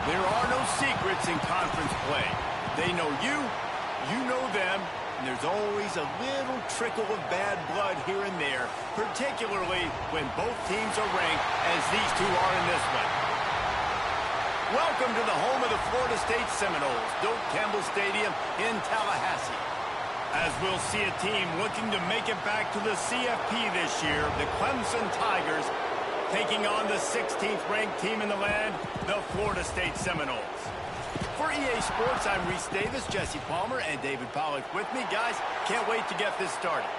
There are no secrets in conference play. They know you, you know them, and there's always a little trickle of bad blood here and there, particularly when both teams are ranked as these two are in this one. Welcome to the home of the Florida State Seminoles, Doak Campbell Stadium in Tallahassee. As we'll see a team looking to make it back to the CFP this year, the Clemson Tigers taking on the 16th ranked team in the land, the Florida State Seminoles. For EA Sports, I'm Reese Davis, Jesse Palmer, and David Pollack with me. Guys, can't wait to get this started.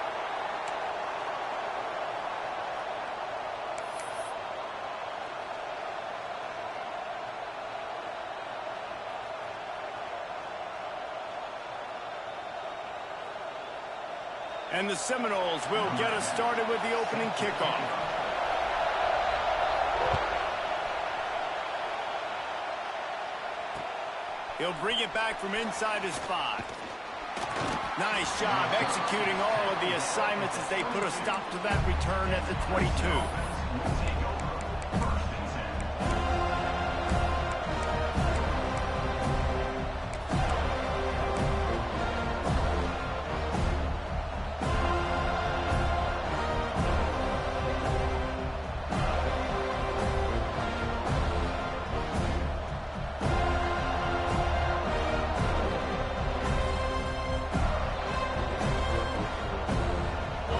And the Seminoles will get us started with the opening kickoff. He'll bring it back from inside his 5. Nice job executing all of the assignments as they put a stop to that return at the 22.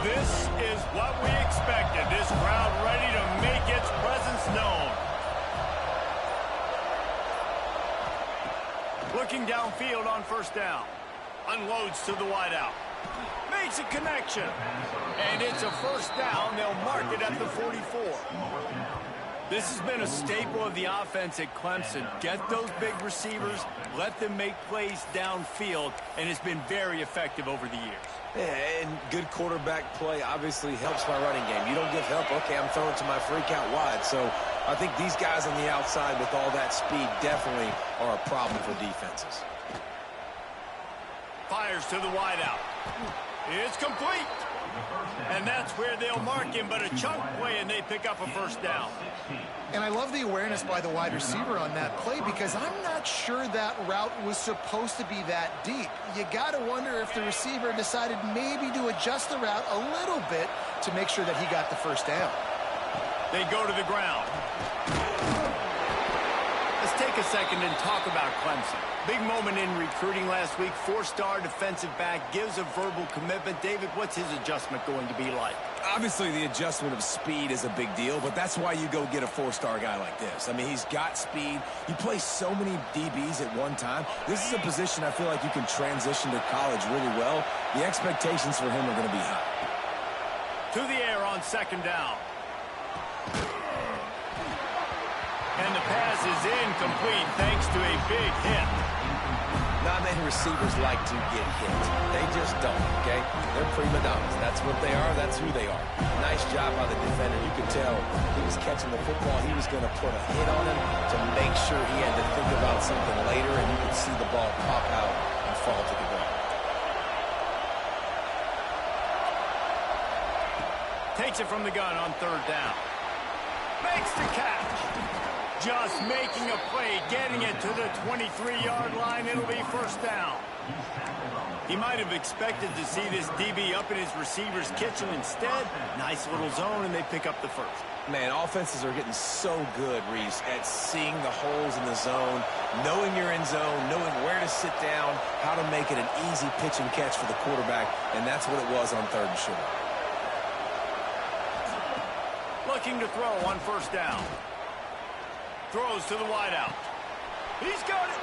This is what we expected. This crowd ready to make its presence known. Looking downfield on first down. Unloads to the wideout. Makes a connection. And it's a first down. They'll mark it at the 44. This has been a staple of the offense at Clemson. Get those big receivers, let them make plays downfield, and it's been very effective over the years. Yeah, and good quarterback play obviously helps my running game. You don't give help, okay, I'm throwing to my freak out wide. So I think these guys on the outside with all that speed definitely are a problem for defenses. Fires to the wideout. It's complete. And that's where they'll mark him, but a chunk play, and they pick up a first down. And I love the awareness by the wide receiver on that play because I'm not sure that route was supposed to be that deep. You got to wonder if the receiver decided maybe to adjust the route a little bit to make sure that he got the first down. They go to the ground. Let's take a second and talk about Clemson. Big moment in recruiting last week. 4-star defensive back gives a verbal commitment. David, what's his adjustment going to be like? Obviously, the adjustment of speed is a big deal, but that's why you go get a 4-star guy like this. I mean, he's got speed. You play so many DBs at one time. This is a position I feel like you can transition to college really well. The expectations for him are going to be high. To the air on second down. And the pass is incomplete thanks to a big hit. Not many receivers like to get hit. They just don't, okay? They're prima donnas. That's what they are. That's who they are. Nice job by the defender. You could tell he was catching the football. He was going to put a hit on him to make sure he had to think about something later, and you could see the ball pop out and fall to the ground. Takes it from the gun on third down. Makes the catch. Just making a play, getting it to the 23-yard line. It'll be first down. He might have expected to see this DB up in his receiver's kitchen. Instead, nice little zone, and they pick up the first. Man, offenses are getting so good, Reese, at seeing the holes in the zone, knowing you're in zone, knowing where to sit down, how to make it an easy pitch and catch for the quarterback, and that's what it was on third and short. Looking to throw on first down. Throws to the wideout. He's got it.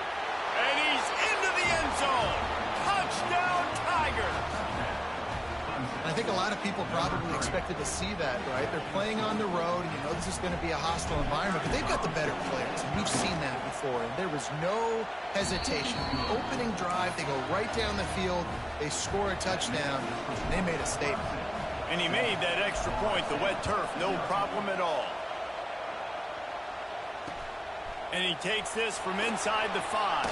And he's into the end zone. Touchdown, Tigers. I think a lot of people probably expected to see that, right? They're playing on the road, and you know this is going to be a hostile environment, but they've got the better players, and we've seen that before, and there was no hesitation. The opening drive, they go right down the field, they score a touchdown, and they made a statement. And he made that extra point, the wet turf, no problem at all. And he takes this from inside the 5.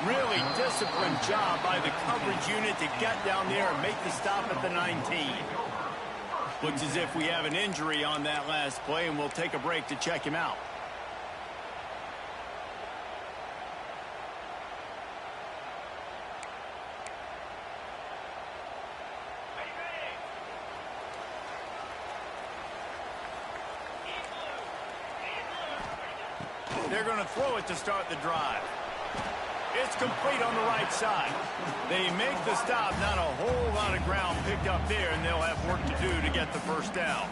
Really disciplined job by the coverage unit to get down there and make the stop at the 19. Looks as if we have an injury on that last play, and we'll take a break to check him out. They're going to throw it to start the drive. It's complete on the right side. They make the stop. Not a whole lot of ground picked up there, and they'll have work to do to get the first down.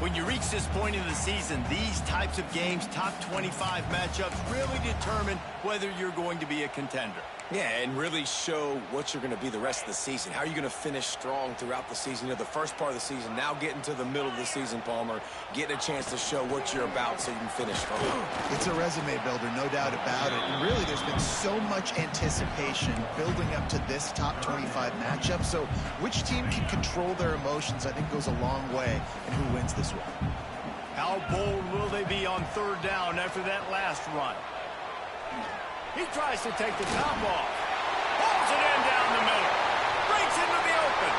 When you reach this point in the season, these types of games, top 25 matchups, really determine whether you're going to be a contender. Yeah, and really show what you're going to be the rest of the season. How are you going to finish strong throughout the season? You know, the first part of the season, now getting to the middle of the season, Palmer, getting a chance to show what you're about so you can finish strong. It's a resume builder, no doubt about it. And really, there's been so much anticipation building up to this top 25 matchup. So which team can control their emotions, I think, goes a long way in who wins this one. How bold will they be on third down after that last run? He tries to take the top off. Pulls it in down the middle. Breaks into the open.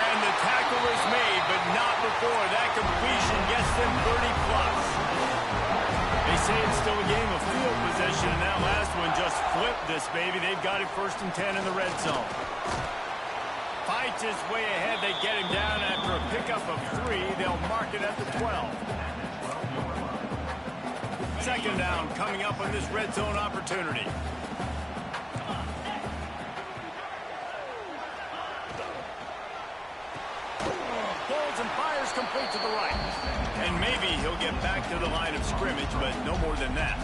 And the tackle is made, but not before that completion gets them 30+. They say it's still a game of field possession, and that last one just flipped this baby. They've got it 1st and 10 in the red zone. Fights his way ahead. They get him down after a pickup of 3. They'll mark it at the 12. Second down coming up on this red zone opportunity. Pulls and fires complete to the right. And maybe he'll get back to the line of scrimmage, but no more than that.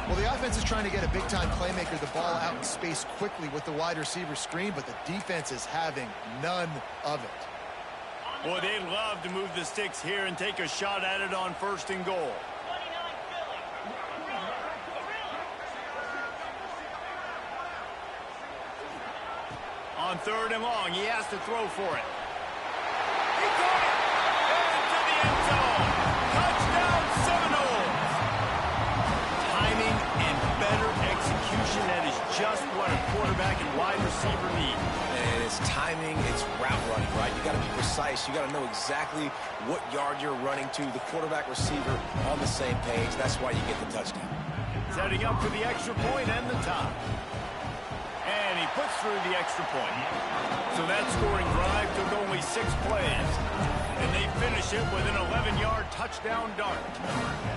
Well, the offense is trying to get a big-time playmaker the ball out in space quickly with the wide receiver screen, but the defense is having none of it. Boy, they love to move the sticks here and take a shot at it on 1st and goal. On 3rd and long, he has to throw for it. He caught it! Into the end zone! Touchdown Seminoles! Timing and better execution, that is just what a quarterback and wide receiver need. And it's timing, it's route running, right? You got to be precise. You got to know exactly what yard you're running to. The quarterback receiver on the same page. That's why you get the touchdown. Setting up for the extra point and the top. And he puts through the extra point. So that scoring drive took only 6 plays. And they finish it with an 11-yard touchdown dart.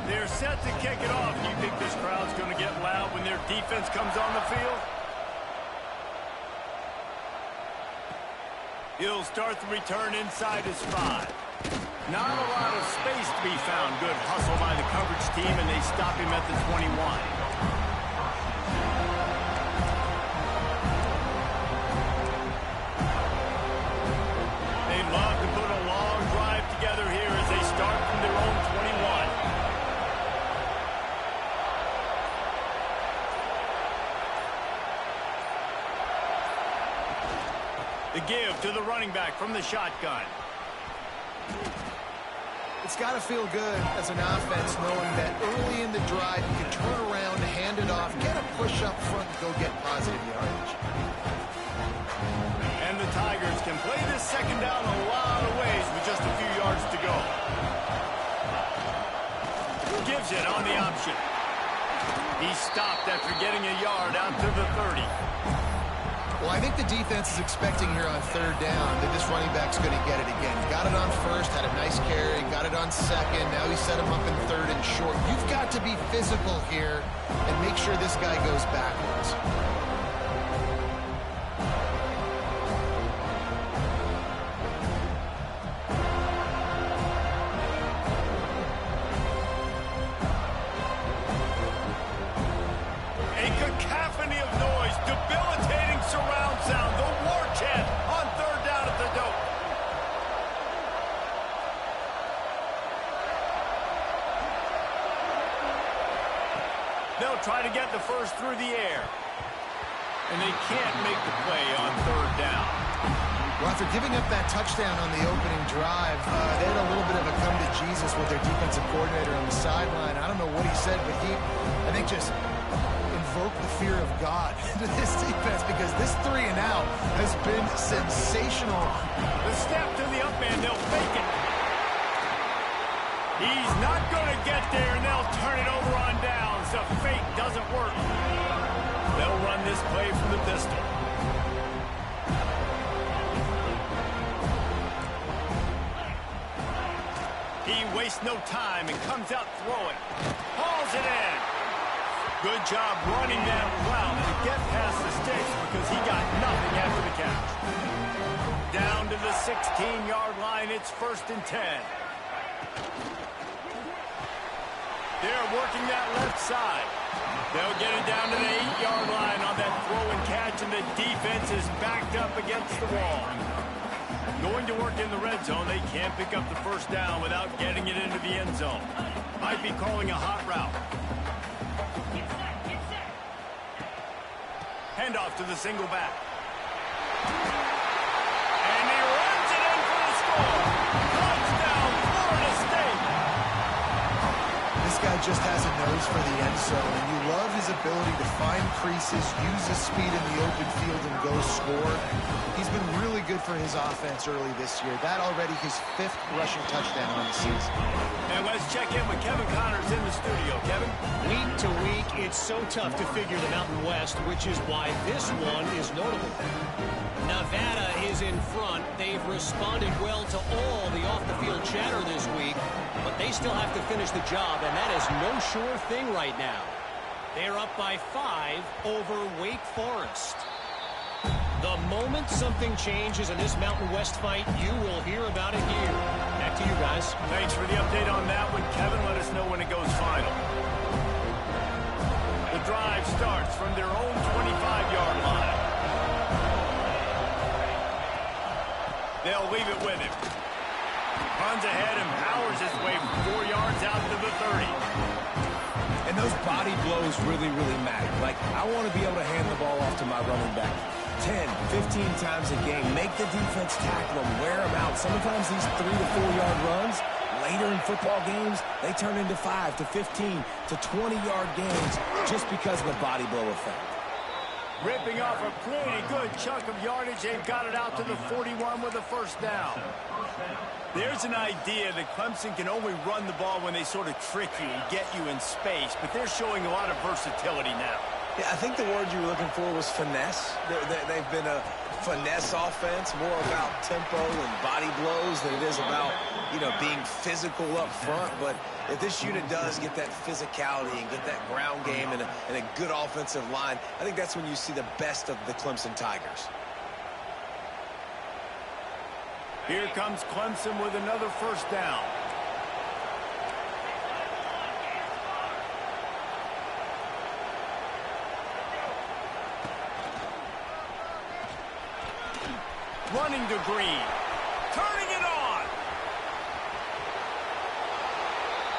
They're set to kick it off. Do you think this crowd's going to get loud when their defense comes on the field? He'll start the return inside his 5. Not a lot of space to be found. Good hustle by the coverage team, and they stop him at the 21. Love to put a long drive together here as they start from their own 21. The give to the running back from the shotgun. It's got to feel good as an offense knowing that early in the drive you can turn around, hand it off, get a push up front, and go get positive yardage. And the Tigers can play this second down a lot of ways with just a few yards to go. Gives it on the option. He stopped after getting a yard out to the 30. Well, I think the defense is expecting here on 3rd down that this running back's going to get it again. Got it on 1st, had a nice carry, got it on 2nd. Now he set him up in 3rd and short. You've got to be physical here and make sure this guy goes backwards. Surround sound, the war chant on 3rd down at the dope. They'll try to get the first through the air. And they can't make the play on 3rd down. Well, after giving up that touchdown on the opening drive, they had a little bit of a come to Jesus with their defensive coordinator on the sideline. I don't know what he said, but he, I think, just invoke the fear of God into this defense because this 3 and out has been sensational. The step to the up man, they'll fake it. He's not going to get there, and they'll turn it over on downs. The fake doesn't work. They'll run this play from the pistol. He He wastes no time and comes out throwing. Hauls it in. Good job running that route to get past the sticks because he got nothing after the catch. Down to the 16-yard line, it's 1st and 10. They're working that left side. They'll get it down to the 8-yard line on that throw and catch, and the defense is backed up against the wall. Going to work in the red zone, they can't pick up the 1st down without getting it into the end zone. Might be calling a hot route. Handoff to the single back. And he runs it in for the score. Touchdown, Florida State. This guy just has a nose for the end zone, and you love his ability to find creases, use his speed in the open field, and go score. He's been really good for his offense early this year. That already his 5th rushing touchdown on the season. And let's check in with Kevin Connors in the studio. Kevin? Week to week, it's so tough to figure the Mountain West, which is why this one is notable. Nevada is in front. They've responded well to all the off-the-field chatter this week, but they still have to finish the job, and that is no sure thing right now. They're up by 5 over Wake Forest. The moment something changes in this Mountain West fight, you will hear about it here. Back to you guys. Thanks for the update on that one, Kevin. Let us know when it goes final. The drive starts from their own 25-yard line. They'll leave it with him. Runs ahead and powers his way 4 yards out to the 30. And those body blows really, really matter. Like, I want to be able to hand the ball off to my running back 10, 15 times a game. Make the defense tackle them, wear them out. Sometimes these 3 to 4 yard runs, later in football games, they turn into 5 to 15 to 20-yard gains just because of the body blow effect. Ripping off a pretty good chunk of yardage. They've got it out to the 41 with a 1st down. There's an idea that Clemson can only run the ball when they sort of trick you and get you in space, but they're showing a lot of versatility now. Yeah, I think the word you were looking for was finesse. They've been a finesse offense, more about tempo and body blows than it is about, being physical up front. But if this unit does get that physicality and get that ground game and a good offensive line, I think that's when you see the best of the Clemson Tigers. Here comes Clemson with another 1st down. Running to Green. Turning it on.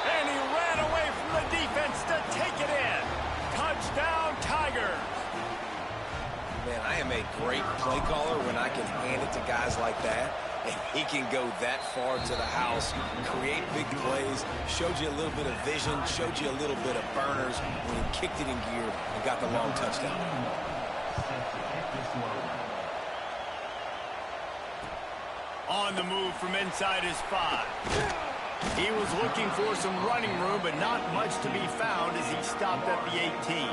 And he ran away from the defense to take it in. Touchdown, Tigers. Man, I am a great play caller when I can hand it to guys like that. And he can go that far to the house, create big plays, showed you a little bit of vision, showed you a little bit of burners when he kicked it in gear and got the long touchdown. On the move from inside his 5. He was looking for some running room, but not much to be found as he stopped at the 18.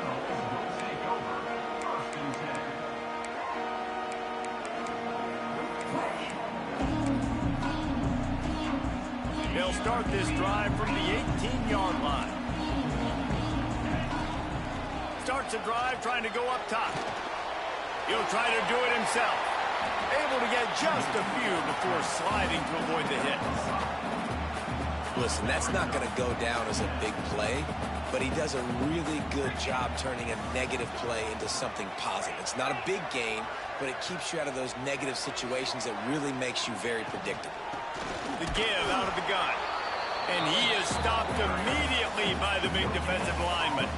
They'll start this drive from the 18-yard line. Starts a drive trying to go up top. He'll try to do it himself. Able to get just a few before sliding to avoid the hits. Listen, that's not going to go down as a big play, but he does a really good job turning a negative play into something positive. It's not a big gain, but it keeps you out of those negative situations that really makes you very predictable. The give out of the gun. And he is stopped immediately by the big defensive lineman.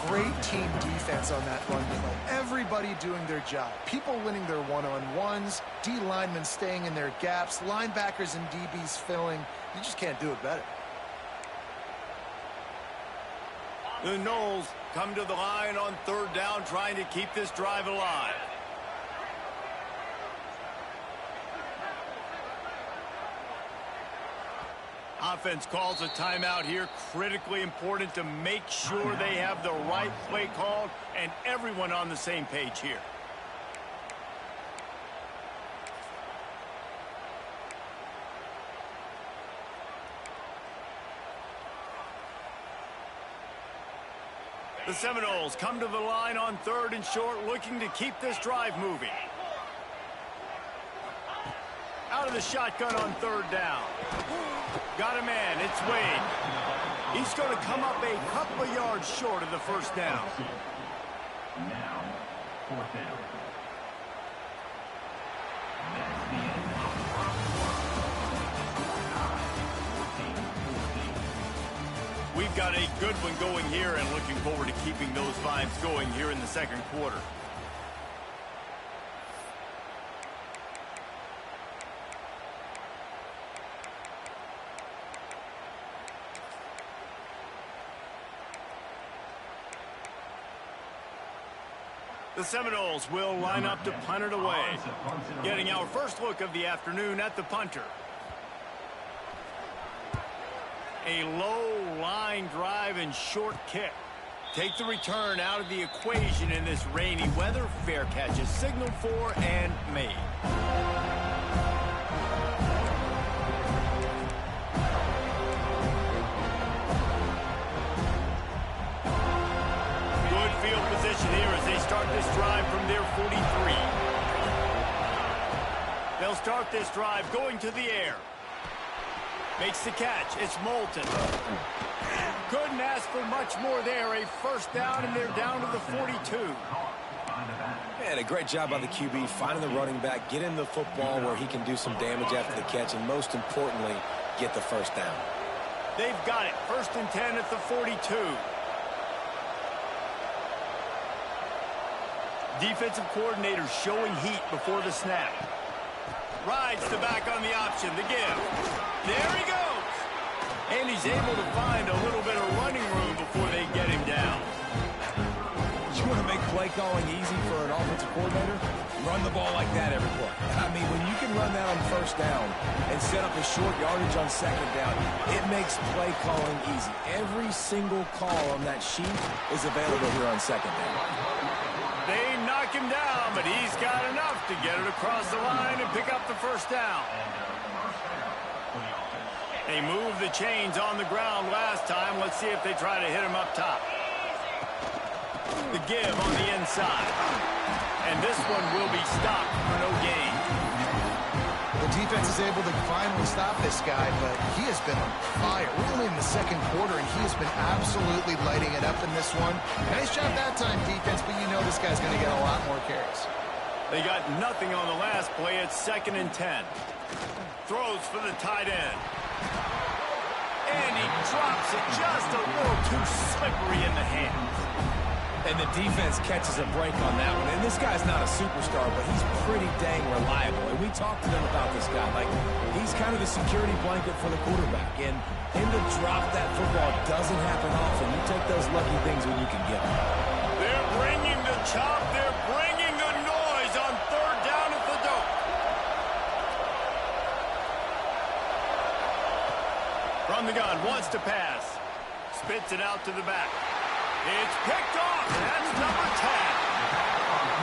Great team defense on that run play. Everybody doing their job. People winning their one-on-ones, D linemen staying in their gaps, linebackers and DBs filling. You just can't do it better. The Noles come to the line on 3rd down, trying to keep this drive alive. Offense calls a timeout here. Critically important to make sure they have the right play called and everyone on the same page here. The Seminoles come to the line on 3rd and short, looking to keep this drive moving. Out of the shotgun on 3rd down. Got a man. It's Wade. He's going to come up a couple of yards short of the first down. Now, 4th down. We've got a good one going here and looking forward to keeping those vibes going here in the second quarter. The Seminoles will line up to punt it away. Getting our first look of the afternoon at the punter. A low line drive and short kick. Take the return out of the equation in this rainy weather. Fair catch is signaled for and made. Good field position here as they start this drive from their 43. They'll start this drive going to the air. Makes the catch. It's Moulton. Couldn't ask for much more there. A first down, and they're down to the 42. Man, a great job by the QB, finding the running back, getting the football where he can do some damage after the catch, and most importantly, get the first down. They've got it. 1st and 10 at the 42. Defensive coordinator showing heat before the snap. Rides the back on the option. The give. There he goes. And he's able to find a little bit of running room before they get him down. You want to make play calling easy for an offensive coordinator? Run the ball like that every play. I mean, when you can run that on 1st down and set up a short yardage on 2nd down, it makes play calling easy. Every single call on that sheet is available here on 2nd down. They knock him down, but he's got enough to get it across the line and pick up the first down. They moved the chains on the ground last time. Let's see if they try to hit him up top. The give on the inside. And this one will be stopped for no gain. The defense is able to finally stop this guy, but he has been on fire. We're only in the 2nd quarter, and he has been absolutely lighting it up in this one. Nice job that time, defense, but you know this guy's going to get a lot more carries. They got nothing on the last play. It's 2nd and 10. Throws for the tight end. And he drops it just a little too slippery in the hands. And the defense catches a break on that one. And this guy's not a superstar, but he's pretty dang reliable. And we talked to them about this guy. Like, he's kind of the security blanket for the quarterback. And him to drop that football doesn't happen often. You take those lucky things when you can get them. They're bringing the chop. They're bringing the noise on 3rd down at the dope. From the gun, wants to pass. Spits it out to the back. It's picked off. That's number 10.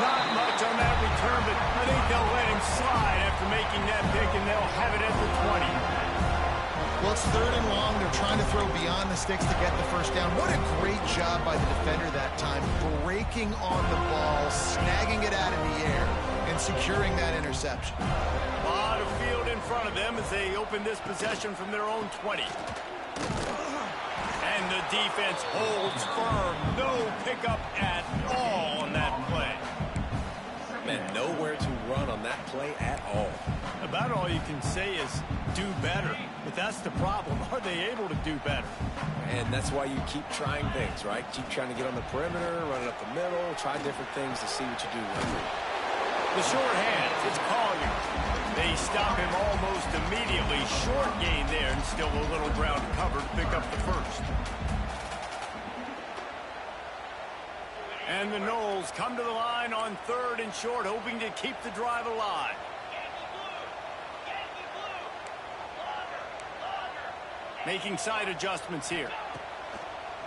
Not much on that return, but I think they'll let him slide after making that pick, and they'll have it at the 20. Well, it's 3rd and long. They're trying to throw beyond the sticks to get the first down. What a great job by the defender that time, breaking on the ball, snagging it out in the air, and securing that interception. A lot of field in front of them as they open this possession from their own 20. And the defense holds firm. No pickup at all on that play. Man, nowhere to run on that play at all. About all you can say is do better. But that's the problem. Are they able to do better? And that's why you keep trying things, right? Keep trying to get on the perimeter, run it up the middle, try different things to see what you do. The short hands, it's Collier. They stop him almost immediately. Short gain there, and still a little ground to cover to pick up the first. And the Noles come to the line on 3rd and short, hoping to keep the drive alive. Making side adjustments here.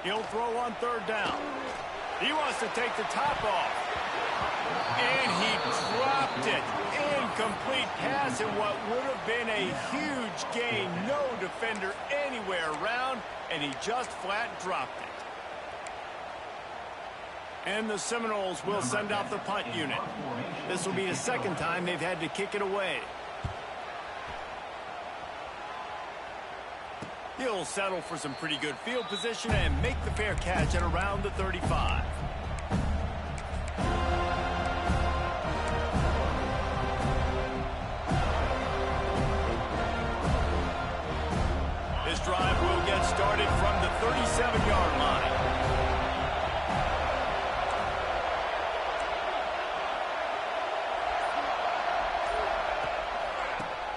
He'll throw on 3rd down. He wants to take the top off. And he dropped it. Incomplete pass in what would have been a huge gain. No defender anywhere around, and he just flat dropped it. And the Seminoles will send out the punt unit. This will be the second time they've had to kick it away. He'll settle for some pretty good field position and make the fair catch at around the 35. This drive will get started from the 37-yard line.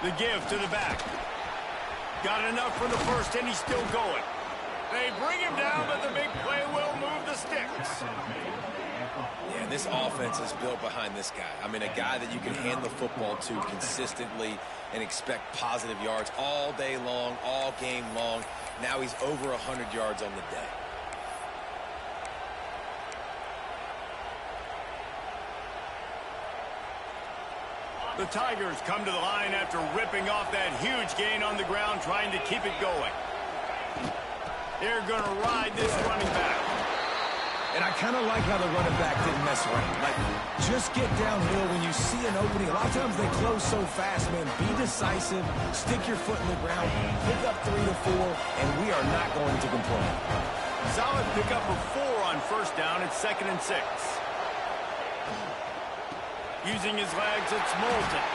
The give to the back. Got enough for the first, and he's still going. They bring him down, but the big play will move the sticks. Yeah, and this offense is built behind this guy. I mean, a guy that you can hand the football to consistently and expect positive yards all day long, all game long. Now he's over 100 yards on the day. The Tigers come to the line after ripping off that huge gain on the ground, trying to keep it going. They're going to ride this running back. And I kind of like how the running back didn't mess around. Like, just get downhill when you see an opening. A lot of times they close so fast, man. Be decisive, stick your foot in the ground, pick up 3 to 4, and we are not going to complain. Solid pickup of 4 on first down. It's 2nd and 6. Using his legs, it's Moulton.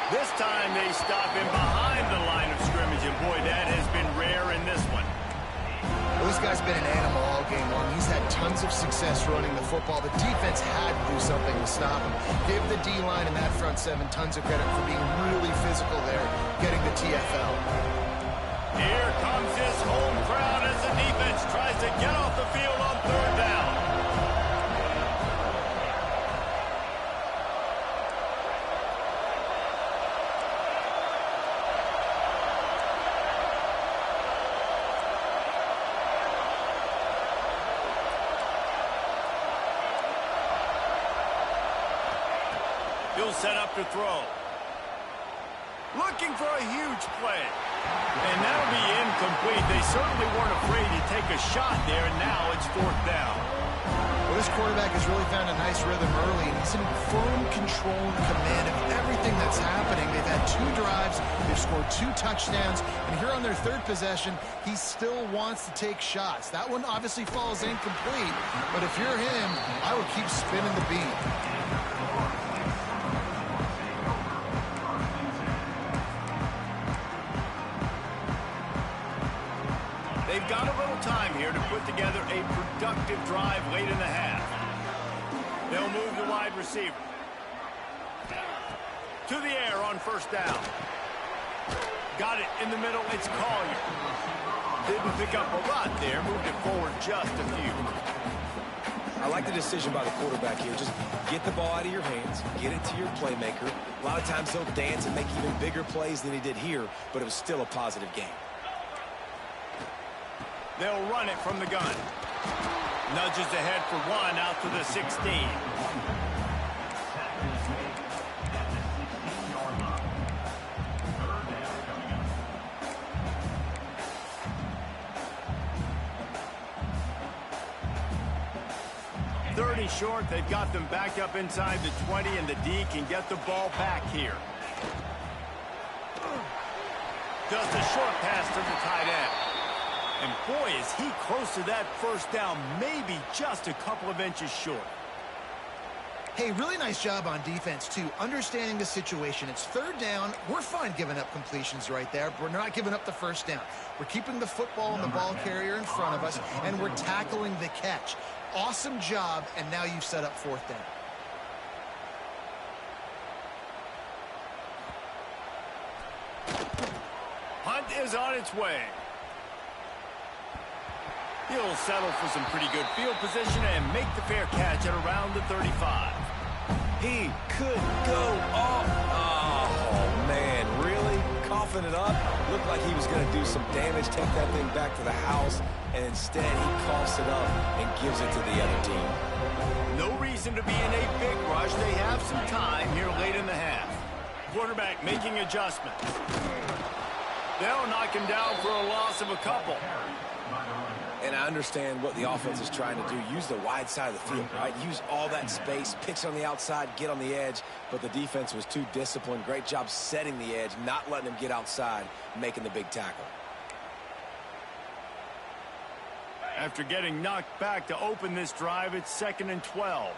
This time they stop him behind the line of scrimmage, and boy, that has been rare in this one. Well, this guy's been an animal all game long. He's had tons of success running the football. The defense had to do something to stop him. Give the D-line and that front seven tons of credit for being really physical there, getting the TFL. Here comes his home crowd as the defense tries to get off the field on 3rd down. He'll set up to throw. Looking for a huge play. And that'll be incomplete. They certainly weren't afraid to take a shot there, and now it's 4th down. Well, this quarterback has really found a nice rhythm early, and he's in firm control and command of everything that's happening. They've had 2 drives, they've scored 2 touchdowns, and here on their 3rd possession, he still wants to take shots. That one obviously falls incomplete, but if you're him, I would keep spinning the beat. They've got a little time here to put together a productive drive late in the half. They'll move the wide receiver. To the air on first down. Got it in the middle. It's Collier. Didn't pick up a lot there. Moved it forward just a few. I like the decision by the quarterback here. Just get the ball out of your hands, get it to your playmaker. A lot of times he'll dance and make even bigger plays than he did here, but it was still a positive game. They'll run it from the gun. Nudges ahead for 1 out to the 16. Short. They've got them backed up inside the 20, and the D can get the ball back here. Just a short pass to the tight end. And boy, is he close to that first down, maybe just a couple of inches short. Hey, really nice job on defense, too, understanding the situation. It's 3rd down. We're fine giving up completions right there, but we're not giving up the first down. We're keeping the football and the ball carrier in front of us, and we're tackling the catch. Awesome job, and now you've set up 4th down. Hunt is on its way. He'll settle for some pretty good field position and make the fair catch at around the 35. He could go off. Oh, man, really? Coughing it up. Looked like he was going to do some damage, take that thing back to the house, and instead he coughs it up and gives it to the other team. No reason to be in a big rush. They have some time here late in the half. Quarterback making adjustments. They'll knock him down for a loss of a couple. And I understand what the offense is trying to do. Use the wide side of the field, right? Use all that space, pitch on the outside, get on the edge. But the defense was too disciplined. Great job setting the edge, not letting him get outside, making the big tackle. After getting knocked back to open this drive, it's 2nd and 12.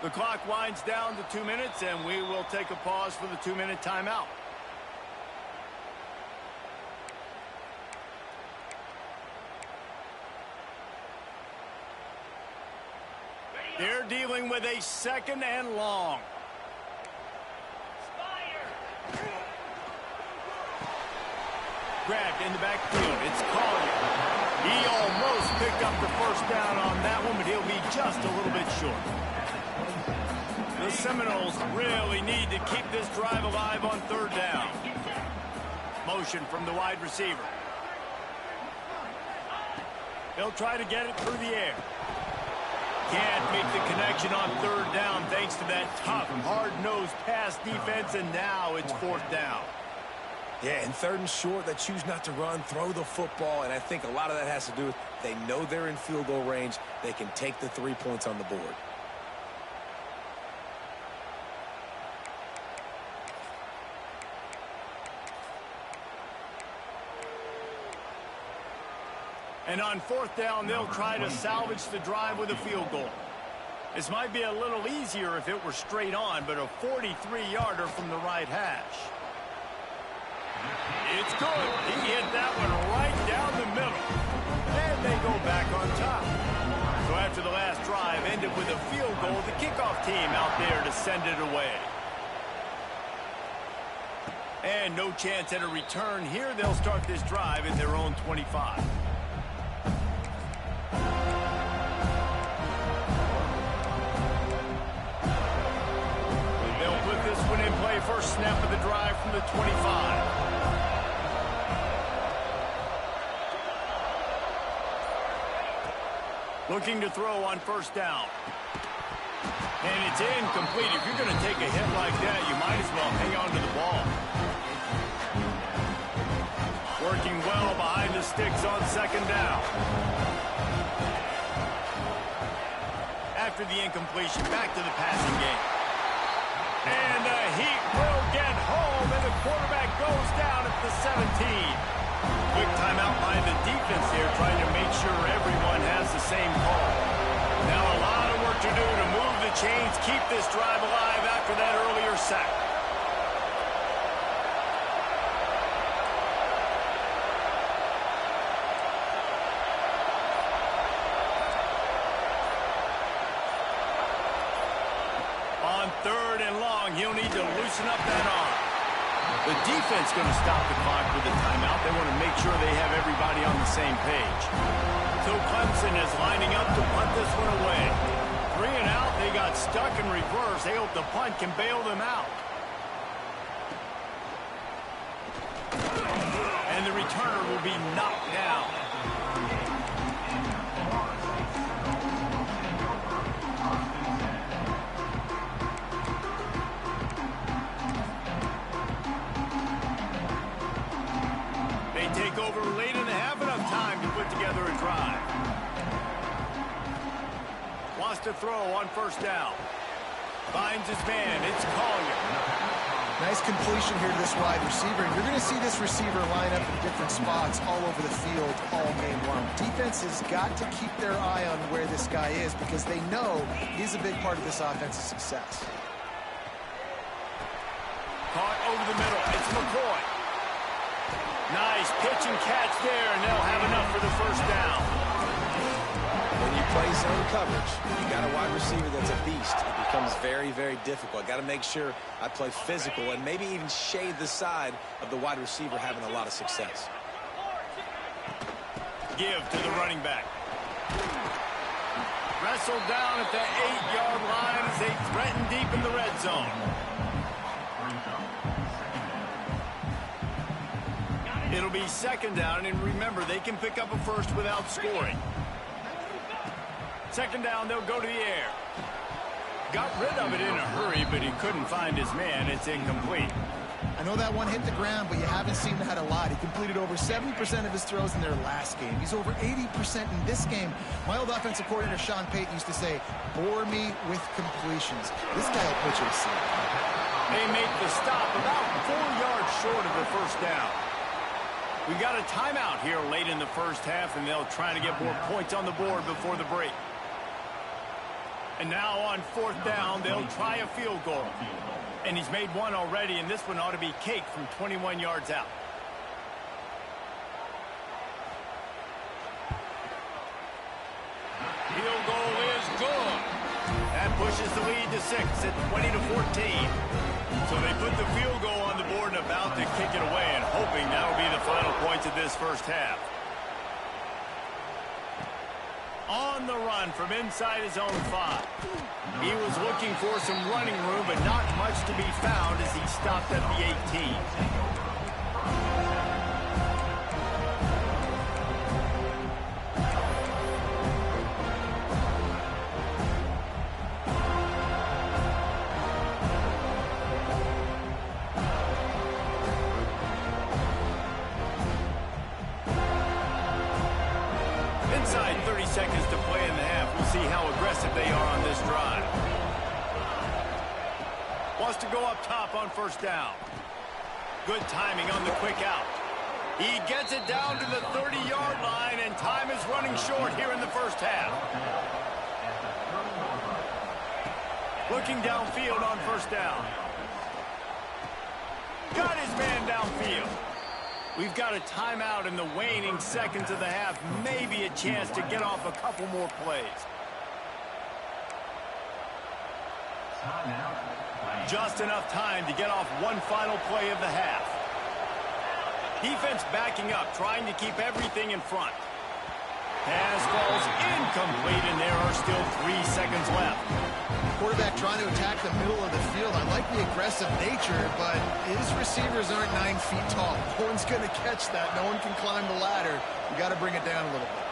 The clock winds down to 2 minutes, and we will take a pause for the 2-minute timeout. They're dealing with a 2nd and long. Grabbed in the backfield. It's Collier. He almost picked up the first down on that one, but he'll be just a little bit short. The Seminoles really need to keep this drive alive on 3rd down. Motion from the wide receiver. They'll try to get it through the air. Can't make the connection on 3rd down thanks to that tough, hard-nosed pass defense, and now it's 4th down. Yeah, and 3rd and short, they choose not to run, throw the football, and I think a lot of that has to do with they know they're in field goal range. They can take the 3 points on the board. And on 4th down, they'll try to salvage the drive with a field goal. This might be a little easier if it were straight on, but a 43-yarder from the right hash. It's good. He hit that one right down the middle. And they go back on top. So after the last drive ended with a field goal, the kickoff team out there to send it away. And no chance at a return here. They'll start this drive at their own 25. They'll put this one in play. First snap of the drive from the 25. Looking to throw on 1st down. And it's incomplete. If you're going to take a hit like that, you might as well hang on to the ball. Working well behind the sticks on 2nd down. After the incompletion, back to the passing game. And the Heat will get home, and the quarterback goes down at the 17. Quick timeout by the defense here, trying to make sure everyone has the same call. Now a lot of work to do to move the chains, keep this drive alive after that earlier sack. On 3rd and long, he'll need to loosen up that arm. The defense going to stop the clock with a timeout. They want to make sure they have everybody on the same page. So Clemson is lining up to punt this one away. 3 and out. They got stuck in reverse. They hope the punt can bail them out. And the returner will be knocked down. Take over late and have enough time to put together a drive. Wants to throw on 1st down. Finds his man. It's Collier. Nice completion here to this wide receiver. And you're going to see this receiver line up in different spots all over the field all game long. Defense has got to keep their eye on where this guy is because they know he's a big part of this offense's success. Caught over the middle. It's McCoy. Nice pitch and catch there, and they'll have enough for the 1st down. When you play zone coverage, you got a wide receiver that's a beast. It becomes very, very difficult. Got to make sure I play physical and maybe even shade the side of the wide receiver having a lot of success. Give to the running back. Wrestled down at the 8-yard line as they threaten deep in the red zone. It'll be 2nd down, and remember, they can pick up a first without scoring. 2nd down, they'll go to the air. Got rid of it in a hurry, but he couldn't find his man. It's incomplete. I know that one hit the ground, but you haven't seen that a lot. He completed over 70% of his throws in their last game. He's over 80% in this game. My old offensive coordinator, Sean Payton, used to say, bore me with completions. This guy will put you to sleep. They make the stop about 4 yards short of the first down. We got a timeout here late in the first half, and they'll try to get more points on the board before the break. And now on fourth down, they'll try a field goal. And he's made one already, and this one ought to be cake from 21 yards out. Field goal is good. That pushes the lead to 6 at 20-14. So they put the field goal on the board and about to kick it away, and hoping that'll be the final points of this first half. On the run from inside his own 5. He was looking for some running room, but not much to be found as he stopped at the 18. Inside 30 seconds to play in the half. We'll see how aggressive they are on this drive. Wants to go up top on first down. Good timing on the quick out. He gets it down to the 30-yard line, and time is running short here in the first half. Looking downfield on first down. Got his man downfield. We've got a timeout in the waning seconds of the half. Maybe a chance to get off a couple more plays. Just enough time to get off one final play of the half. Defense backing up, trying to keep everything in front. Pass falls incomplete, and there are still 3 seconds left. Quarterback trying to attack the middle of the field. I like the aggressive nature, but his receivers aren't 9 feet tall. No one's going to catch that. No one can climb the ladder. You got to bring it down a little bit.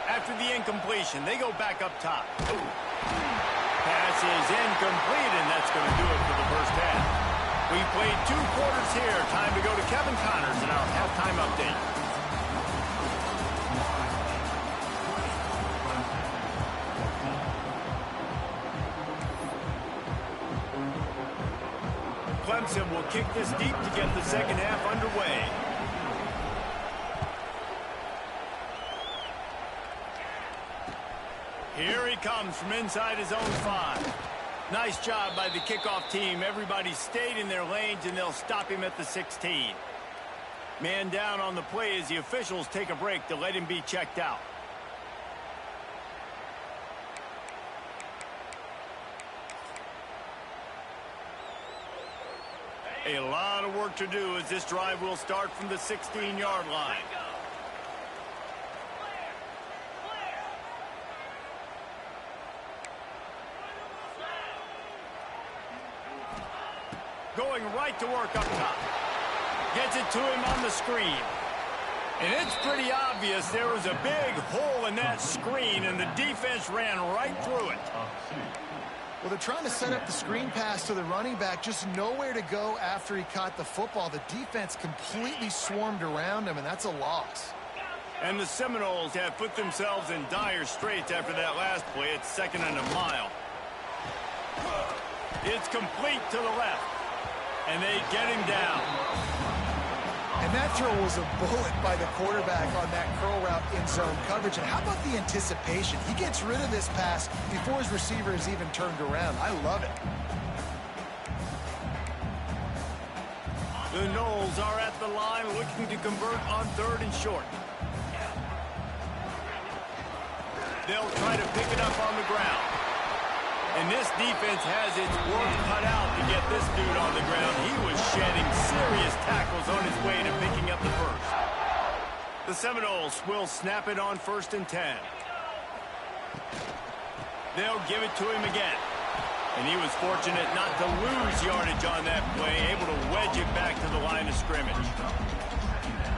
After the incompletion, they go back up top. Pass is incomplete, and that's going to do it for the first half. We played 2 quarters here. Time to go to Kevin Connors in our halftime update. Clemson will kick this deep to get the second half underway. Here he comes from inside his own 5. Nice job by the kickoff team. Everybody stayed in their lanes, and they'll stop him at the 16. Man down on the play as the officials take a break to let him be checked out. A lot of work to do as this drive will start from the 16-yard line. Going right to work up top. Gets it to him on the screen. And it's pretty obvious there was a big hole in that screen, and the defense ran right through it. Well, they're trying to set up the screen pass to the running back, just nowhere to go after he caught the football. The defense completely swarmed around him, and that's a loss. And the Seminoles have put themselves in dire straits after that last play. It's 2nd and a mile. It's complete to the left. And they get him down. And that throw was a bullet by the quarterback on that curl route in zone coverage. And how about the anticipation? He gets rid of this pass before his receiver is even turned around. I love it. The Noles are at the line looking to convert on 3rd and short. They'll try to pick it up on the ground. And this defense has its work cut out to get this dude on the ground. He was shedding serious tackles on his way to picking up the first. The Seminoles will snap it on 1st and 10. They'll give it to him again. And he was fortunate not to lose yardage on that play, able to wedge it back to the line of scrimmage.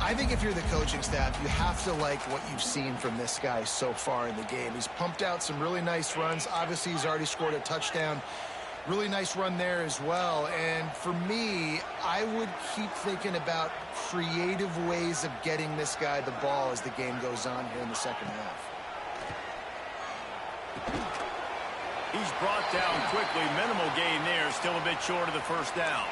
I think if you're the coaching staff, you have to like what you've seen from this guy so far in the game. He's pumped out some really nice runs. Obviously, he's already scored a touchdown. Really nice run there as well. And for me, I would keep thinking about creative ways of getting this guy the ball as the game goes on here in the second half. He's brought down quickly. Minimal gain there. Still a bit short of the first down.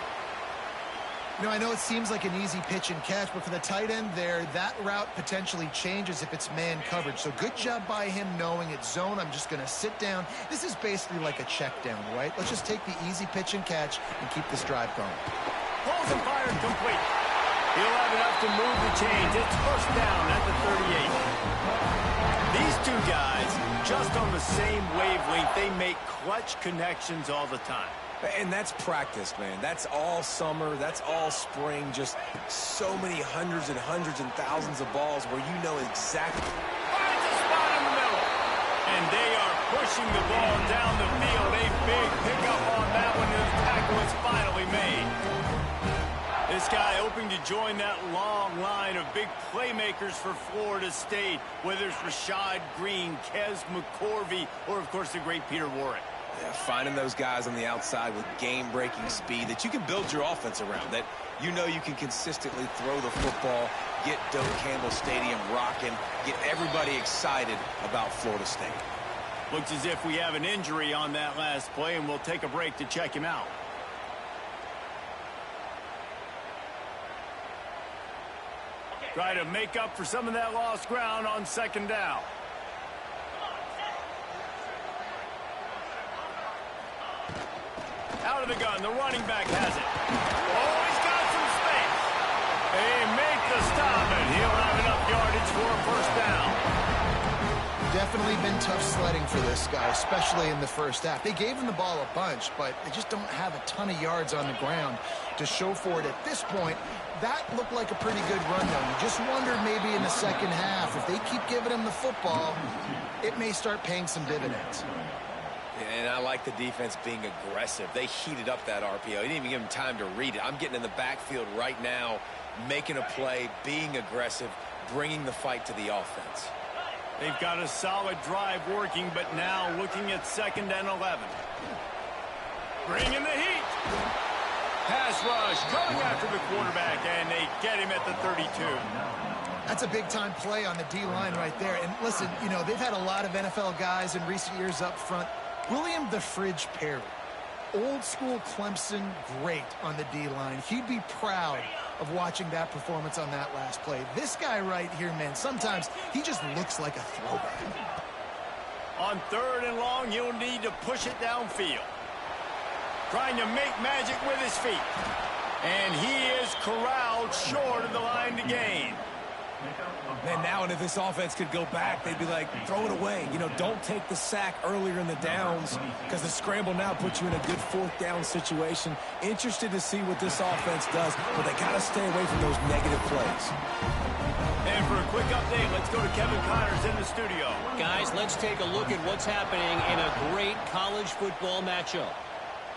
You know, I know it seems like an easy pitch and catch, but for the tight end there, that route potentially changes if it's man coverage. So good job by him knowing it's zone. I'm just going to sit down. This is basically like a check down, right? Let's just take the easy pitch and catch and keep this drive going. Pulls and fires complete. He'll have enough to move the chains. It's first down at the 38. These two guys, just on the same wavelength, they make clutch connections all the time. And that's practice, man. That's all summer. That's all spring. Just so many hundreds and thousands of balls where you know exactly. Finds a spot in the middle. And they are pushing the ball down the field. A big pickup on that one, and the tackle is finally made. This guy hoping to join that long line of big playmakers for Florida State, whether it's Rashad Green, Kez McCorvey, or, of course, the great Peter Warrick. Yeah, finding those guys on the outside with game-breaking speed that you can build your offense around, that you know you can consistently throw the football, get Doak Campbell Stadium rocking, get everybody excited about Florida State. Looks as if we have an injury on that last play, and we'll take a break to check him out. Try to make up for some of that lost ground on second down. Out of the gun, the running back has it. Oh, he's got some space. They make the stop, and he'll have enough yardage for a first down. Definitely been tough sledding for this guy, especially in the first half. They gave him the ball a bunch, but they just don't have a ton of yards on the ground to show for it at this point. That looked like a pretty good run, though. You just wondered maybe in the second half, if they keep giving him the football, it may start paying some dividends. And I like the defense being aggressive. They heated up that RPO. He didn't even give him time to read it. I'm getting in the backfield right now, making a play, being aggressive, bringing the fight to the offense. They've got a solid drive working, but now looking at 2nd and 11. Bringing the heat. Pass rush, going after the quarterback, and they get him at the 32. That's a big-time play on the D-line right there. And listen, you know, they've had a lot of NFL guys in recent years up front. William the Fridge Perry, old-school Clemson great on the D-line. He'd be proud of watching that performance on that last play. This guy right here, man, sometimes he just looks like a throwback. On 3rd and long, he'll need to push it downfield. Trying to make magic with his feet. And he is corralled short of the line to gain. Man, now and if this offense could go back, they'd be like, throw it away. You know, don't take the sack earlier in the downs because the scramble now puts you in a good 4th down situation. Interested to see what this offense does, but they got to stay away from those negative plays. And for a quick update, let's go to Kevin Connors in the studio. Guys, let's take a look at what's happening in a great college football matchup.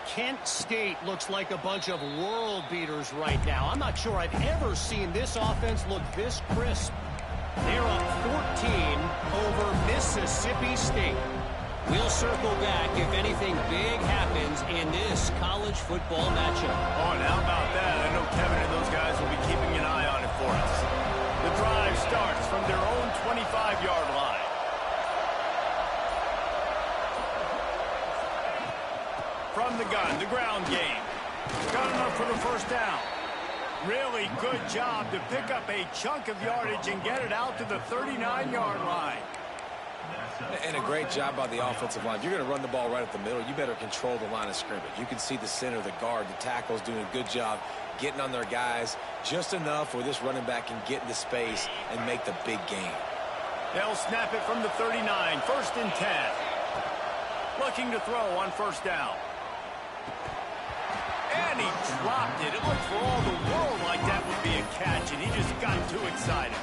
Kent State looks like a bunch of world beaters right now. I'm not sure I've ever seen this offense look this crisp. They're up 14 over Mississippi State. We'll circle back if anything big happens in this college football matchup. Oh, and how about that? I know Kevin and those guys will be keeping an eye on it for us. The drive starts from their own 25-yard line. From the gun, the ground game. Got enough for the first down. Really good job to pick up a chunk of yardage and get it out to the 39-yard line. And a great job by the offensive line. If you're going to run the ball right at the middle, you better control the line of scrimmage. You can see the center, the guard, the tackles doing a good job getting on their guys just enough where this running back can get into space and make the big game. They'll snap it from the 39, 1st and 10. Looking to throw on first down. And he dropped it. It looked for all the world like that would be a catch, and he just got too excited.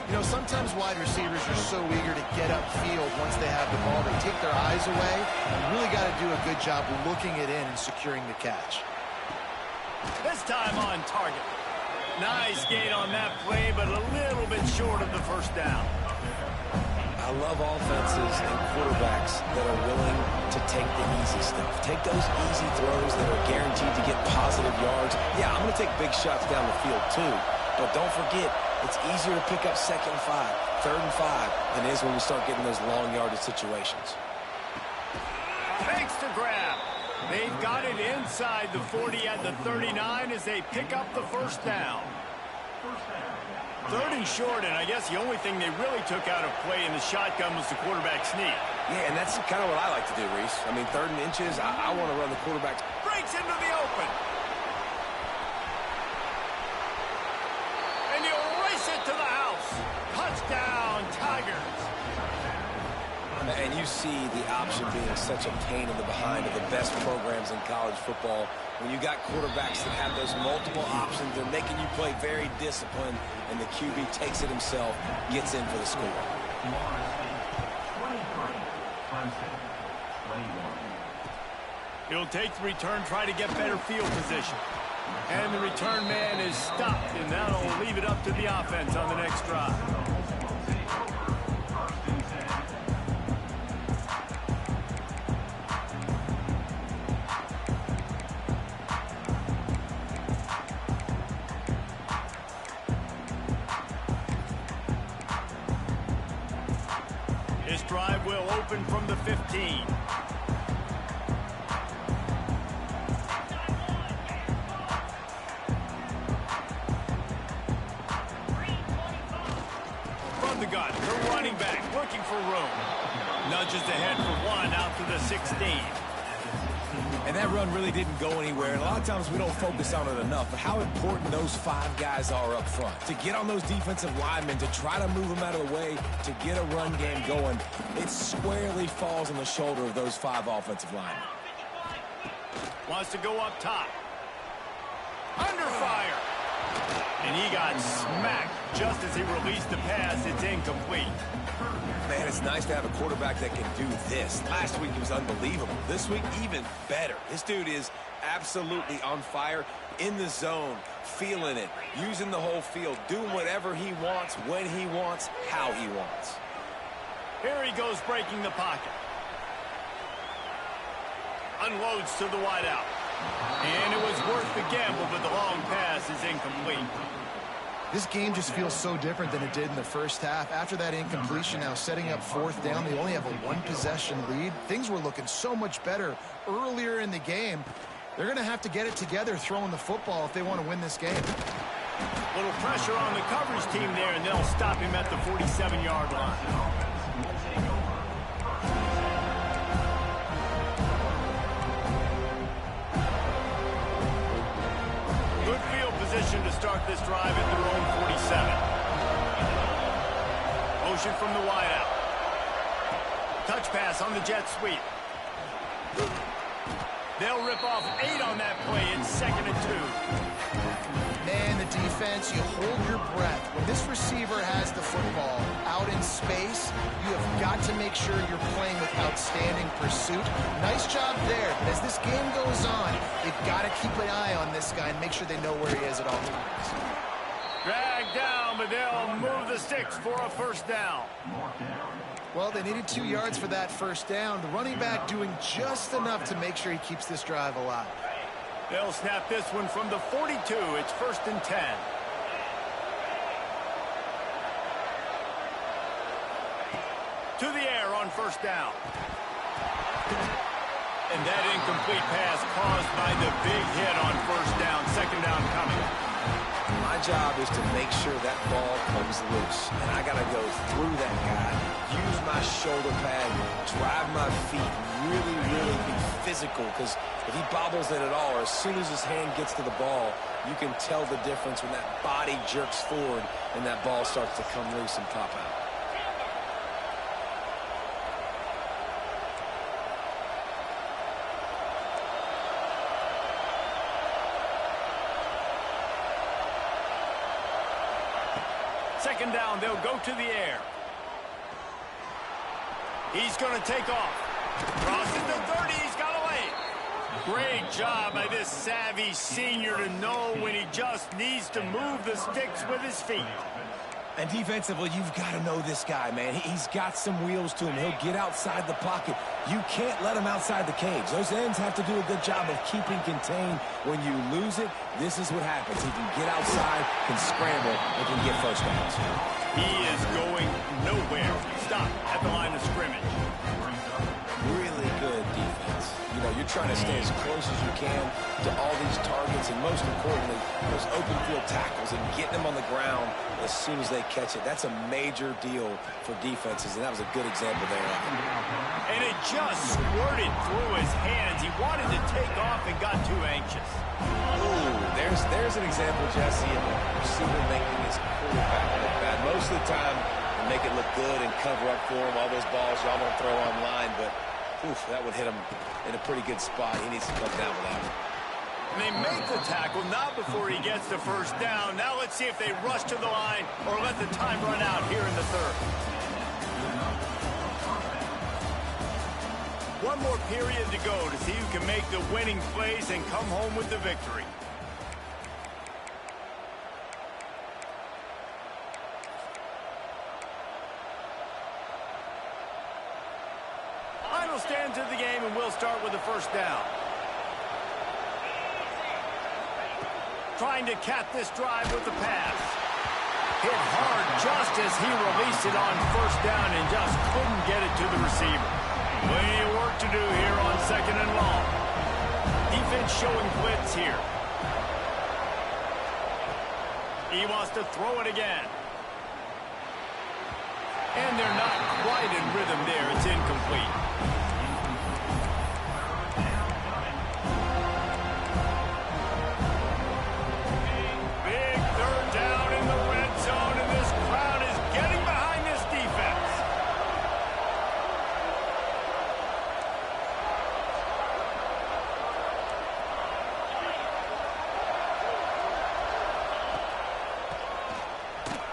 You know, know, sometimes wide receivers are so eager to get upfield once they have the ball. They take their eyes away. You really got to do a good job looking it in and securing the catch. This time on target. Nice gain on that play, but a little bit short of the first down. I love offenses and quarterbacks that are willing to take the easy stuff. Take those easy throws that are guaranteed to get positive yards. Yeah, I'm going to take big shots down the field too. But don't forget, it's easier to pick up 2nd and 5, 3rd and 5 than it is when we start getting those long yardage situations. Fakes to grab. They've got it inside the 40 at the 39 as they pick up the first down. 3rd and short, and I guess the only thing they really took out of play in the shotgun was the quarterback sneak. Yeah, and that's kind of what I like to do, Reese. I mean, 3rd and inches, I want to run the quarterback. Breaks into the open. And he'll race it to the house. Touchdown, Tigers. And you see the option being such a pain in the behind of the best programs in college football. When you got quarterbacks that have those multiple options, they're making you play very disciplined, and the QB takes it himself, gets in for the score. 23, Clemson, 21. He'll take the return, try to get better field position. And the return man is stopped, and that'll leave it up to the offense on the next drive. This drive will open from the 15. From the gun, the running back looking for room. Nudges ahead for 1 out to the 16. And that run really didn't go anywhere. And a lot of times we don't focus on it enough. But how important those 5 guys are up front. To get on those defensive linemen, to try to move them out of the way, to get a run game going, it squarely falls on the shoulder of those 5 offensive linemen. Wants to go up top. Under fire. And he got smacked just as he released the pass. It's incomplete. Man, it's nice to have a quarterback that can do this. Last week, he was unbelievable. This week, even better. This dude is absolutely on fire, in the zone, feeling it, using the whole field, doing whatever he wants, when he wants, how he wants. Here he goes breaking the pocket. Unloads to the wideout. And it was worth the gamble, but the long pass is incomplete. This game just feels so different than it did in the first half. After that incompletion, now setting up 4th down, they only have a 1-possession lead. Things were looking so much better earlier in the game. They're going to have to get it together throwing the football if they want to win this game. Little pressure on the coverage team there, and they'll stop him at the 47-yard line. Position to start this drive at their own 47. Motion from the wideout. Touch pass on the jet sweep. They'll rip off 8 on that play. It's 2nd and 2. Man, the defense, you hold your breath. When this receiver has the football out in space, you have got to make sure you're playing with outstanding pursuit. Nice job there. But as this game goes on, they've got to keep an eye on this guy and make sure they know where he is at all times. Dragged down, but they'll move the sticks for a first down. Well, they needed 2 yards for that first down. The running back doing just enough to make sure he keeps this drive alive. They'll snap this one from the 42. It's 1st and 10. To the air on first down. And that incomplete pass caused by the big hit on first down. 2nd down coming. My job is to make sure that ball comes loose. And I got to go through that guy, use my shoulder pad, drive my feet, really be physical. Because if he bobbles it at all, or as soon as his hand gets to the ball, you can tell the difference when that body jerks forward and that ball starts to come loose and pop out. Second down, they'll go to the air. He's going to take off. Crosses the 30, he's got away. Great job by this savvy senior to know when he just needs to move the sticks with his feet. And defensively, you've got to know this guy, man. He's got some wheels to him. He'll get outside the pocket. You can't let him outside the cage. Those ends have to do a good job of keeping contained. When you lose it, this is what happens. He can get outside, can scramble, and can get first downs. He is going nowhere. Stop at the line of scrimmage. Really good defense. You know, you're trying to stay as close as you can to all these targets, and most importantly, those open field tackles and getting them on the ground as soon as they catch it. That's a major deal for defenses, and that was a good example there. And it just squirted through his hands. He wanted to take off and got too anxious. Ooh, there's an example, Jesse, of the receiver making his quarterback look bad. Most of the time, they make it look good and cover up for him. All those balls y'all want to throw online, but oof, that would hit him in a pretty good spot. He needs to come down with that one. And they make the tackle, not before he gets the first down. Now let's see if they rush to the line or let the time run out here in the third. One more period to go to see who can make the winning plays and come home with the victory. Final stands of the game, and we'll start with the first down. Trying to cap this drive with the pass. Hit hard just as he released it on first down and just couldn't get it to the receiver. Plenty of work to do here on second and long. Defense showing blitz here. He wants to throw it again. And they're not quite in rhythm there. It's incomplete.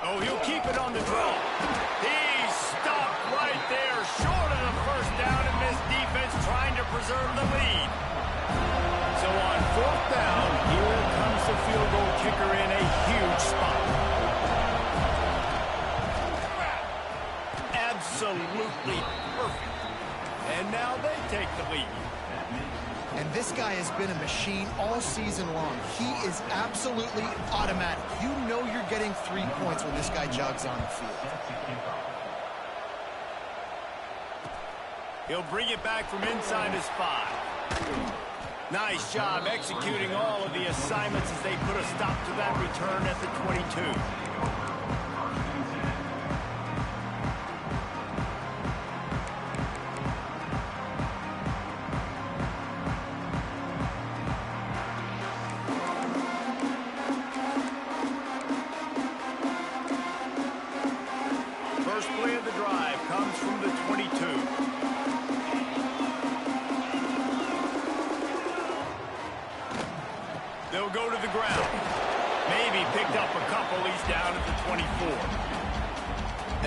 Oh, he'll keep it on the draw. He stopped right there, short of the first down, and this defense trying to preserve the lead. So on fourth down, here comes the field goal kicker in a huge spot. Absolutely perfect. And now they take the lead. And this guy has been a machine all season long. He is absolutely automatic. You know you're getting 3 points when this guy jogs on the field. He'll bring it back from inside his 5. Nice job executing all of the assignments as they put a stop to that return at the 22. First play of the drive comes from the 22. They'll go to the ground. Maybe picked up a couple. He's down at the 24.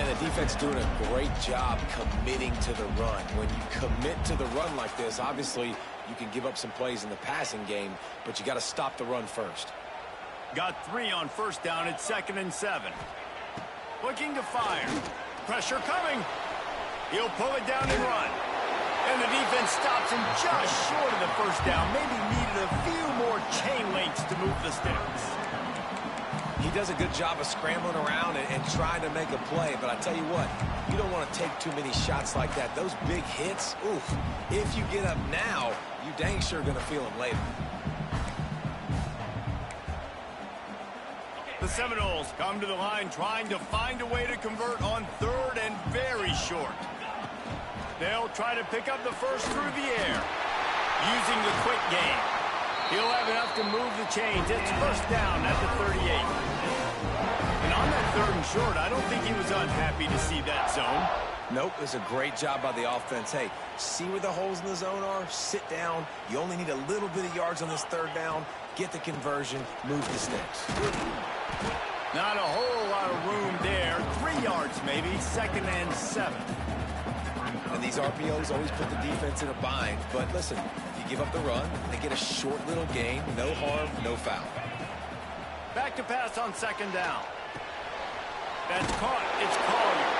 And the defense doing a great job committing to the run. When you commit to the run like this, obviously you can give up some plays in the passing game, but you got to stop the run first. Got 3 on first down at 2nd and 7. Looking to fire. Pressure coming. He'll pull it down and run. And the defense stops him just short of the first down. Maybe needed a few more chain links to move the sticks. He does a good job of scrambling around and trying to make a play, but I tell you what, you don't want to take too many shots like that. Those big hits, oof, if you get up now, you dang sure going to feel them later. The Seminoles come to the line trying to find a way to convert on 3rd and very short. They'll try to pick up the first through the air using the quick game. He'll have enough to move the chains. It's first down at the 38. And on that 3rd and short, I don't think he was unhappy to see that zone. Nope, it's a great job by the offense. Hey, see where the holes in the zone are? Sit down. You only need a little bit of yards on this 3rd down. Get the conversion. Move the sticks. Not a whole lot of room there. 3 yards maybe, 2nd and 7. And these RPOs always put the defense in a bind. But listen, you give up the run, they get a short little gain. No harm, no foul. Back to pass on 2nd down. That's caught. It's Collier.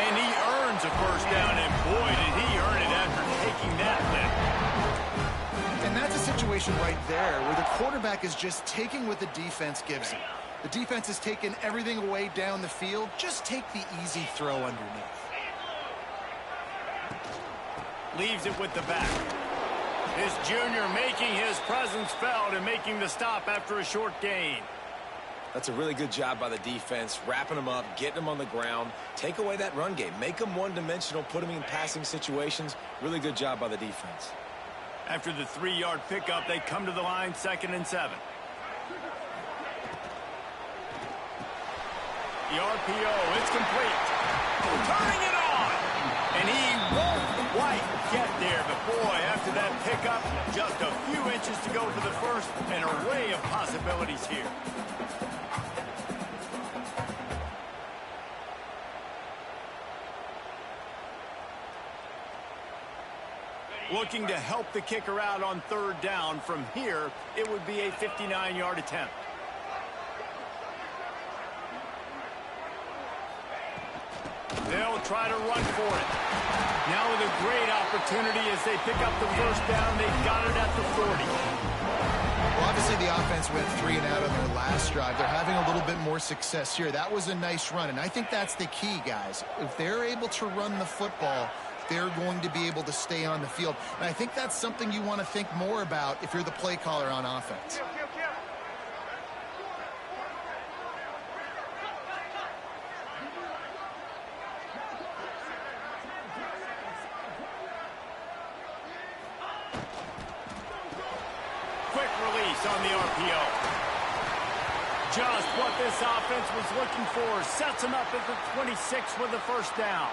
And he earns a 1st down. And boy, did he earn it after taking that lift. And that's a situation right there where the quarterback is just taking what the defense gives him. The defense has taken everything away down the field. Just take the easy throw underneath. Leaves it with the back. His junior making his presence felt and making the stop after a short gain. That's a really good job by the defense, wrapping them up, getting them on the ground. Take away that run game. Make them one-dimensional, put them in passing situations. Really good job by the defense. After the 3-yard pickup, they come to the line, 2nd and 7. The RPO, it's complete. Turning it on. And he won't quite get there. But boy, after that pickup, just a few inches to go for the first, and an array of possibilities here. Looking to help the kicker out on 3rd down. From here, it would be a 59-yard attempt. They'll try to run for it. Now with a great opportunity as they pick up the 1st down. They've got it at the 40. Well, obviously the offense went 3 and out on their last drive. They're having a little bit more success here. That was a nice run, and I think that's the key, guys. If they're able to run the football, they're going to be able to stay on the field. And I think that's something you want to think more about if you're the play caller on offense. Quick release on the RPO. Just what this offense was looking for. Sets them up at the 26 with the 1st down.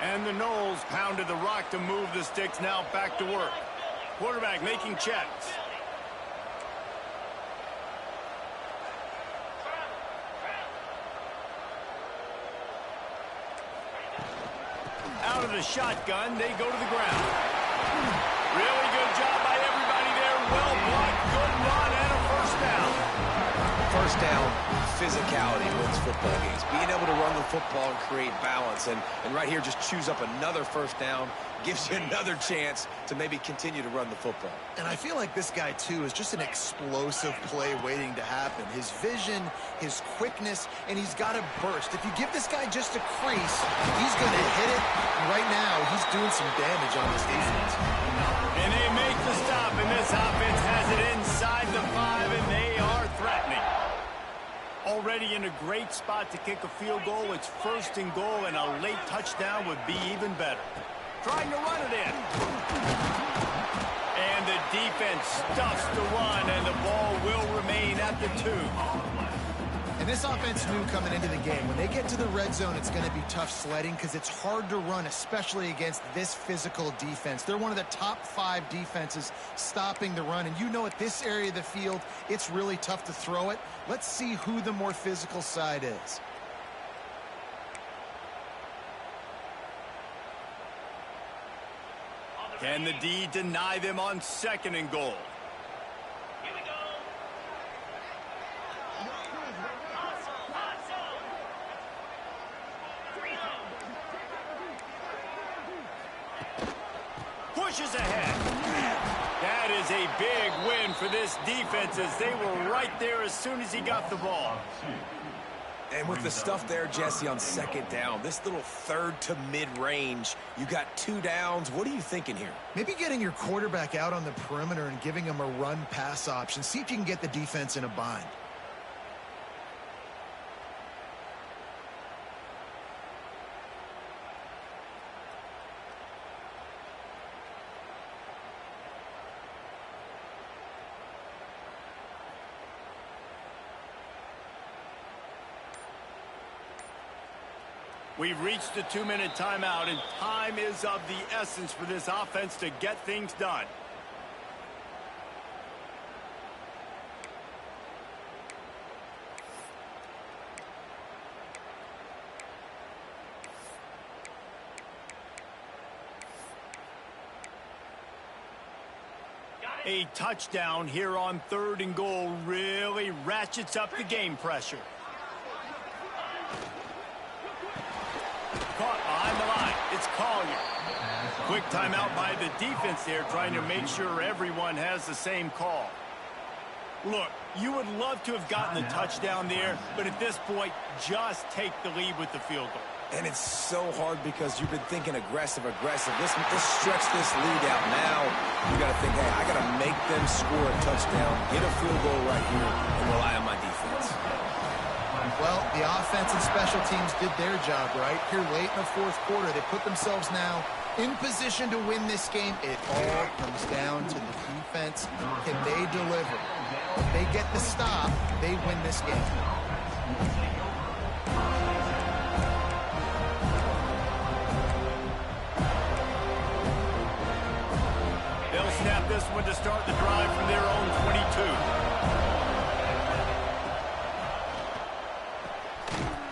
And the Noles pounded the rock to move the sticks. Now back to work. Quarterback making checks. Out of the shotgun, they go to the ground. Really good job by everybody there. Well blocked, good run, and a 1st down. 1st down, physicality wins football games. Being able to run the football and create balance. And right here, just choose up another 1st down. Gives you another chance to maybe continue to run the football. And I feel like this guy, too, is just an explosive play waiting to happen. His vision, his quickness, and he's got a burst. If you give this guy just a crease, he's going to hit it. And right now, he's doing some damage on this defense. And they make the stop, and this offense has it inside the 5, and they are threatening. Already in a great spot to kick a field goal. It's 1st and goal, and a late touchdown would be even better. Trying to run it in. And the defense stuffs the run, and the ball will remain at the 2. And this offense knew coming into the game, when they get to the red zone, it's going to be tough sledding because it's hard to run, especially against this physical defense. They're one of the top 5 defenses stopping the run. And you know at this area of the field, it's really tough to throw it. Let's see who the more physical side is. Can the D deny them on 2nd and goal? Pushes ahead. That is a big win for this defense as they were right there as soon as he got the ball. And with the stuff there, Jesse, on 2nd down, this little 3rd to mid-range, you got 2 downs. What are you thinking here? Maybe getting your quarterback out on the perimeter and giving him a run-pass option. See if you can get the defense in a bind. We've reached the 2-minute timeout, and time is of the essence for this offense to get things done. A touchdown here on 3rd and goal really ratchets up the game pressure. Caught behind the line. It's Collier. Quick timeout by the defense there, trying to make sure everyone has the same call. Look, you would love to have gotten the touchdown there, but at this point, just take the lead with the field goal. And it's so hard because you've been thinking aggressive. Let's stretch this lead out. Now you got to think, hey, I got to make them score a touchdown, get a field goal right here, and rely on my defense. Well, the offense and special teams did their job, right? Here late in the 4th quarter, they put themselves now in position to win this game. It all comes down to the defense. Can they deliver? If they get the stop, they win this game. They'll snap this one to start the drive from their own 22.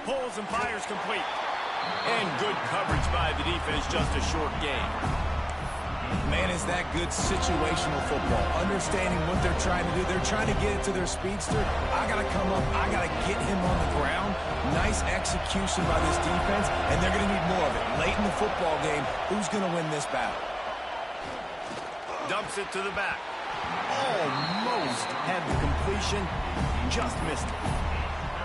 Pulls and fires complete. And good coverage by the defense, just a short gain. Man, is that good situational football. Understanding what they're trying to do. They're trying to get it to their speedster. I got to come up. I got to get him on the ground. Nice execution by this defense, and they're going to need more of it. Late in the football game, who's going to win this battle? Dumps it to the back. Almost had the completion. Just missed it.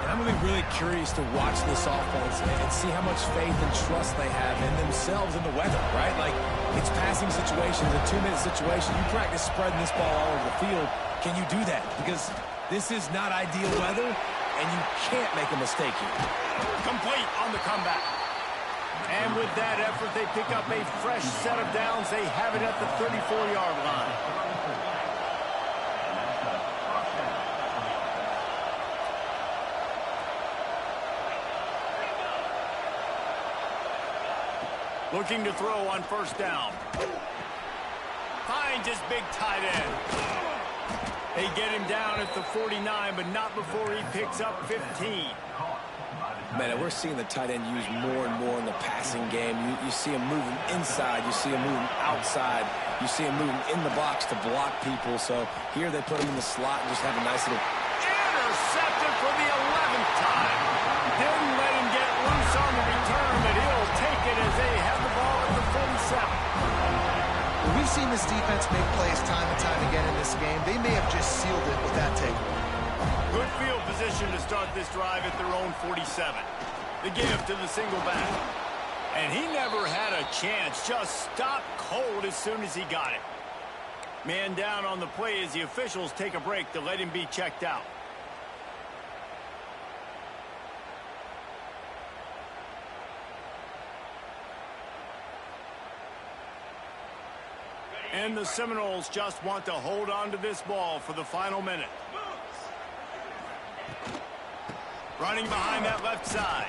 And I'm going to be really curious to watch this offense and see how much faith and trust they have in themselves and the weather, right? Like, it's passing situations, a 2-minute situation. You practice spreading this ball all over the field. Can you do that? Because this is not ideal weather, and you can't make a mistake here. Complete on the comeback. And with that effort, they pick up a fresh set of downs. They have it at the 34-yard line. Looking to throw on 1st down. Finds his big tight end. They get him down at the 49, but not before he picks up 15. Man, we're seeing the tight end used more and more in the passing game. You see him moving inside. You see him moving outside. You see him moving in the box to block people. So here they put him in the slot and just have a nice little... Intercepted for the 11th time. Didn't let him get loose on the return, but he'll take it as they have the ball at the 47. Well, we've seen this defense make plays time and time again in this game. They may have just sealed it with that takeaway. Good field position to start this drive at their own 47. The give to the single back. And he never had a chance. Just stopped cold as soon as he got it. Man down on the play as the officials take a break to let him be checked out. And the Seminoles just want to hold on to this ball for the final minute. Running behind that left side.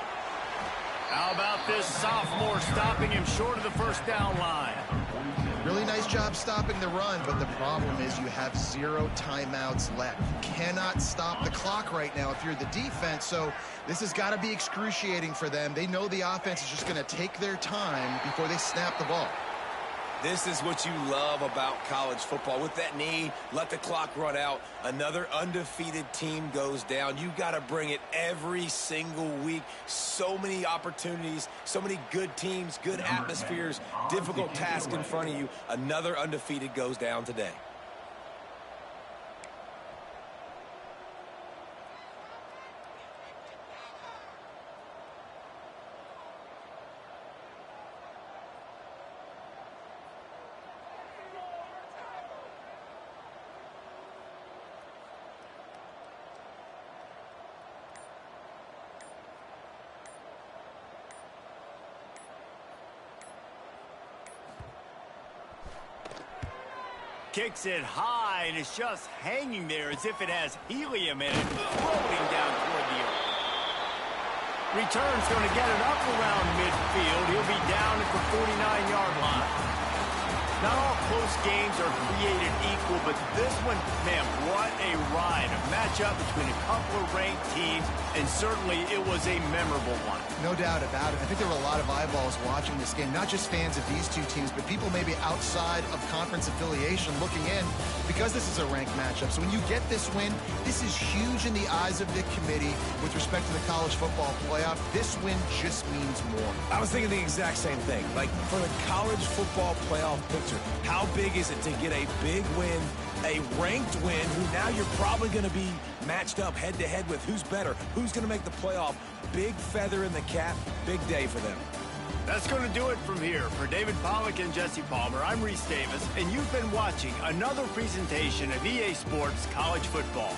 How about this sophomore stopping him short of the 1st down line? Really nice job stopping the run, but the problem is you have 0 timeouts left. You cannot stop the clock right now if you're the defense, so this has got to be excruciating for them. They know the offense is just going to take their time before they snap the ball. This is what you love about college football. With that knee, let the clock run out. Another undefeated team goes down. You got to bring it every single week. So many opportunities, so many good teams, good atmospheres, difficult task in front of you. Another undefeated goes down today. Kicks it high, and it's just hanging there as if it has helium in it, floating down toward the earth. Return's going to get it up around midfield. He'll be down at the 49-yard line. Not all close games are created equal, but this one, man, what a ride. A matchup between a couple of ranked teams, and certainly it was a memorable one. No doubt about it. I think there were a lot of eyeballs watching this game, not just fans of these two teams, but people maybe outside of conference affiliation looking in because this is a ranked matchup. So when you get this win, this is huge in the eyes of the committee with respect to the college football playoff. This win just means more. I was thinking the exact same thing. Like, for the college football playoff picture, how big is it to get a big win, a ranked win, who now you're probably going to be matched up head-to-head with who's better, who's going to make the playoff. Big feather in the cap, big day for them. That's going to do it from here. For David Pollack and Jesse Palmer, I'm Reese Davis, and you've been watching another presentation of EA Sports College Football.